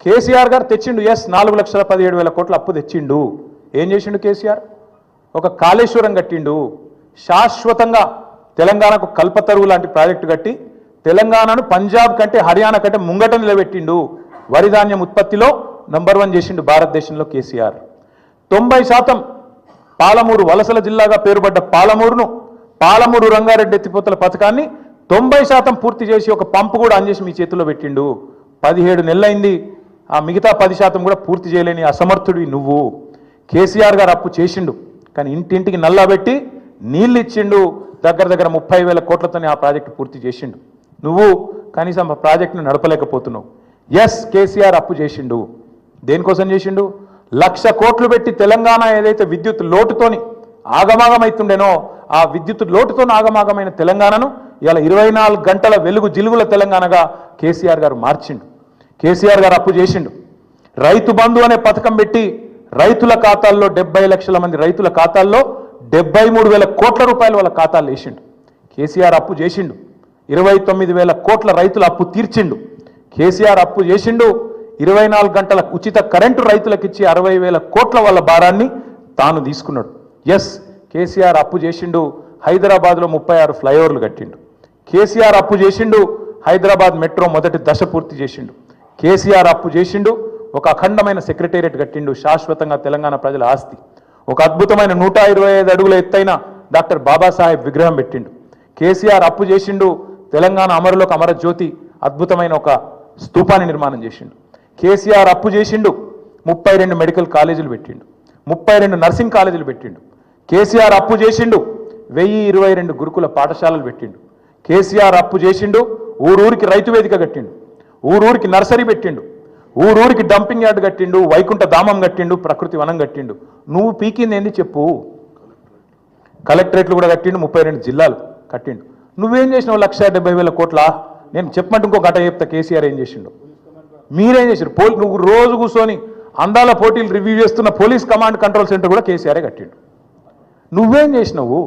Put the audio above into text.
కేసీఆర్ గారు తెచ్చిండు, ఎస్ 4,17,000 కోట్ల అప్పు తెచ్చిండు. ఏం చేసిండు కేసీఆర్? ఒక కాళేశ్వరం కట్టిండు, శాశ్వతంగా తెలంగాణకు కల్పతరువు లాంటి ప్రాజెక్టు కట్టి తెలంగాణను పంజాబ్ కంటే హర్యానా కంటే ముంగట నిలబెట్టిండు. వరి ధాన్యం ఉత్పత్తిలో నంబర్ 1 చేసిండు భారతదేశంలో కేసీఆర్. 90% పాలమూరు వలసల జిల్లాగా పేరుపడ్డ పాలమూరు రంగారెడ్డి ఎత్తిపోతల పథకాన్ని 90% పూర్తి చేసి ఒక పంపు కూడా ఆన్ చేసి మీ చేతుల్లో పెట్టిండు. 17 నెలలైంది, ఆ మిగతా 10% కూడా పూర్తి చేయలేని అసమర్థుడివి నువ్వు. కేసీఆర్ గారు అప్పు చేసిండు, కానీ ఇంటింటికి నల్లబెట్టి నీళ్ళు ఇచ్చిండు. దగ్గర 30,000 కోట్లతోనే ఆ ప్రాజెక్టు పూర్తి చేసిండు. నువ్వు కనీసం ఆ ప్రాజెక్టును నడపలేకపోతున్నావు. ఎస్, కేసీఆర్ అప్పు చేసిండు. దేనికోసం చేసిండు? 1,00,000 కోట్లు పెట్టి తెలంగాణ ఏదైతే విద్యుత్ లోటుతోని ఆగమాగమైతుండేనో ఆ విద్యుత్ లోటుతో ఆగమాగమైన తెలంగాణను ఇలా 24 గంటల వెలుగు జిలుగుల తెలంగాణగా కేసీఆర్ గారు మార్చిండు. కేసీఆర్ గారు అప్పు చేసిండు. రైతు బంధు అనే పథకం పెట్టి రైతుల ఖాతాల్లో 70 లక్షల మంది రైతుల ఖాతాల్లో 73,000 కోట్ల రూపాయలు వాళ్ళ ఖాతాలు వేసిండు. కేసీఆర్ అప్పు చేసిండు. 29,000 కోట్ల రైతుల అప్పు తీర్చిండు. కేసీఆర్ అప్పు చేసిండు. 24 గంటల ఉచిత కరెంటు రైతులకు ఇచ్చి 60,000 కోట్ల వాళ్ళ భారాన్ని తాను తీసుకున్నాడు. ఎస్, కేసీఆర్ అప్పు చేసిండు. హైదరాబాద్లో 36 ఫ్లైఓవర్లు కట్టిండు. కేసీఆర్ అప్పు చేసిండు. హైదరాబాద్ మెట్రో మొదటి దశ పూర్తి చేసిండు. కేసీఆర్ అప్పు చేసిండు. ఒక అఖండమైన సెక్రటేరియట్ కట్టిండు, శాశ్వతంగా తెలంగాణ ప్రజల ఆస్తి. ఒక అద్భుతమైన 125 అడుగుల ఎత్తైన డాక్టర్ బాబాసాహెబ్ విగ్రహం పెట్టిండు. కేసీఆర్ అప్పు చేసిండు. తెలంగాణ అమరులకు అమరజ్యోతి అద్భుతమైన ఒక స్తూపాన్ని నిర్మాణం చేసిండు. కేసీఆర్ అప్పు చేసిండు. 32 మెడికల్ కాలేజీలు పెట్టిండు. 32 నర్సింగ్ కాలేజీలు పెట్టిండు. కేసీఆర్ అప్పు చేసిండు. 1022 గురుకుల పాఠశాలలు పెట్టిండు. కేసీఆర్ అప్పు చేసిండు. ఊరూరికి రైతు వేదిక కట్టిండు. ఊరూరికి నర్సరీ పెట్టిండు. ఊరూరికి డంపింగ్ యార్డ్ కట్టిండు. వైకుంఠ ధామం కట్టిండు. ప్రకృతి వనం కట్టిండు. నువ్వు పీకింది ఏంది చెప్పు? కలెక్టరేట్లు కూడా కట్టిండు. 32 జిల్లాలు కట్టిండు. నువ్వేం చేసినావు? 1,70,000 కోట్ల. నేను చెప్పమంటే ఇంకో గట చెప్తా. కేసీఆర్ ఏం చేసిండు, మీరేం చేశారు? నువ్వు రోజు కూర్చొని అందాల పోటీలు రివ్యూ చేస్తున్న పోలీస్ కమాండ్ కంట్రోల్ సెంటర్ కూడా కేసీఆరే కట్టిండు. నువ్వేం చేసినావు?